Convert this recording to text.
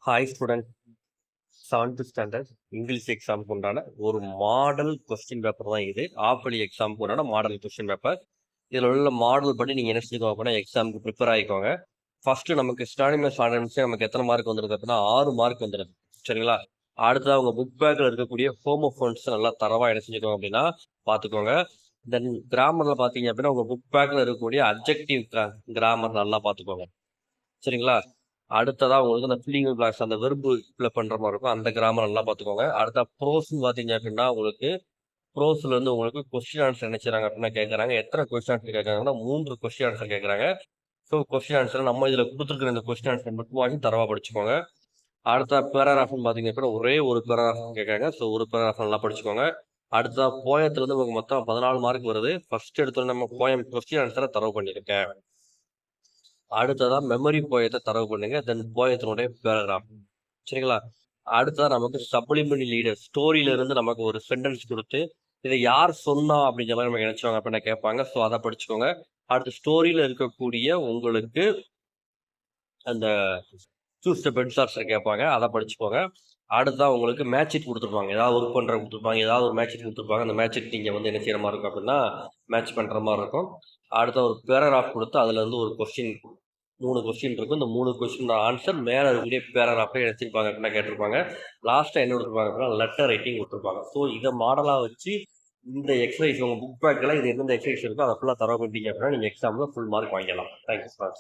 Hi student, 7th standard English எக்ஸாமுக்கு உண்டான ஒரு மாடல் கொஸ்டின் பேப்பர் தான் இது. ஆஃபலி எக்ஸாமுக்கு உண்டான மாடல் கொஸ்டின் பேப்பர். இதில் உள்ள மாடல் படி நீங்கள் என்ன செஞ்சுக்கோங்க அப்படின்னா எக்ஸாமுக்கு ப்ரிப்பேர் ஆகிக்கோங்க. ஃபர்ஸ்ட் நமக்கு ஸ்டார்டிங் ஸ்டாண்டர்ட்ஸே நமக்கு எத்தனை மார்க் வந்துடுது அப்படின்னா 6 மார்க் வந்துடுது. சரிங்களா? அடுத்தது அவங்க புக் பேக்கில் இருக்கக்கூடிய ஹோமோஃபோன்ஸ் நல்லா தரவாக என்ன செஞ்சுக்கோங்க அப்படின்னா பார்த்துக்கோங்க. தென் கிராமரில் பார்த்தீங்க அப்படின்னா உங்கள் புக் பேக்கில் இருக்கக்கூடிய அப்ஜெக்டிவ் கிராமர் நல்லா பார்த்துக்கோங்க. சரிங்களா? அடுத்ததாக உங்களுக்கு அந்த ஃபில்லிங் பிளாக்ஸ் அந்த வெர்பு ஃபில் பண்ணுற மாதிரி இருக்கும், அந்த கிராமர் நல்லா பார்த்துக்கோங்க. அடுத்த ப்ரோஸ்ன்னு பார்த்தீங்க அப்படின்னா உங்களுக்கு ப்ரோஸ்லேருந்து உங்களுக்கு கொஸ்டின் ஆன்சர் நினைச்சாங்க அப்படின்னா கேட்குறாங்க. எத்தனை கொஸ்டின் ஆன்சர் கேட்குறாங்கன்னா 3 கொஸ்டின் ஆன்சர் கேட்குறாங்க. ஸோ கொஸ்டின் ஆன்சர் நம்ம இதில் கொடுத்துருக்குற இந்த கொஸ்டின் ஆன்சர் மட்டும் வாங்கி தரவாக படிச்சுக்கோங்க. அடுத்த பேராகிராஃப்னு பார்த்தீங்க அப்படின்னா ஒரே ஒரு பேராகிராஃப் கேட்குறாங்க. ஸோ ஒரு பேராகிராஃப் நல்லா படிச்சுக்கோங்க. அடுத்த போயத்துலேருந்து உங்களுக்கு மொத்தம் 14 மார்க் வருது. ஃபர்ஸ்ட் எடுத்தோம் நம்ம போயம் கொஸ்டின் ஆன்சரை தரவு பண்ணியிருக்கேன். அடுத்ததான் மெமரி போயத்தை தரவு பண்ணுங்க. தென் போயத்தினுடைய பேராகிராஃப். சரிங்களா? அடுத்ததான் நமக்கு சப்ளிமெண்டரி லீடர் ஸ்டோரியில இருந்து நமக்கு ஒரு சென்டென்ஸ் கொடுத்து இதை யார் சொன்னா அப்படிங்கிற மாதிரி நம்ம நினைச்சோங்க அப்படின்னு கேட்பாங்க. ஸோ அதை படிச்சுக்கோங்க. அடுத்து ஸ்டோரியில இருக்கக்கூடிய உங்களுக்கு அந்த சூஸ் த பெஸ்ட் ஆன்சர் கேட்பாங்க, அதை படிச்சுக்கோங்க. அடுத்ததான் உங்களுக்கு மேட்ச் ஷீட் கொடுத்துருப்பாங்க, ஏதாவது ஒர்க் பண்ணுற கொடுத்துருப்பாங்க, ஏதாவது ஒரு மேட்ச் ஷீட் கொடுத்துருப்பாங்க. அந்த மேட்ச் ஷீட் நீங்கள் வந்து என்ன செய்யற மாதிரி இருக்கும் அப்படின்னா மேட்ச் பண்ணுற மாதிரி இருக்கும். அடுத்த ஒரு பேராகிராஃப் கொடுத்து அதுல இருந்து ஒரு கொஸ்டின் 3 கொஸ்டின் இருக்கும். இந்த 3 கொஸ்டின் ஆன்சர் மேலே இருக்கக்கூடிய பேராகிராஃபே எடுத்திருப்பாங்க அப்படின்னா கேட்டிருப்பாங்க. லாஸ்ட்டாக என்ன கொடுத்துருப்பாங்க அப்படின்னா லெட்டர் ரைட்டிங் கொடுத்துருப்பாங்க. ஸோ இதை மாடலாக வச்சு இந்த எக்ஸசைஸ் உங்கள் புக் பேக்கில் இது எந்தெந்த எக்ஸசைஸ் இருக்கோ அதை ஃபுல்லாக தர பண்ணிட்டீங்க அப்படின்னா நீங்கள் எக்ஸாமில் ஃபுல் மார்க் வாங்கிடலாம். Thank you sir.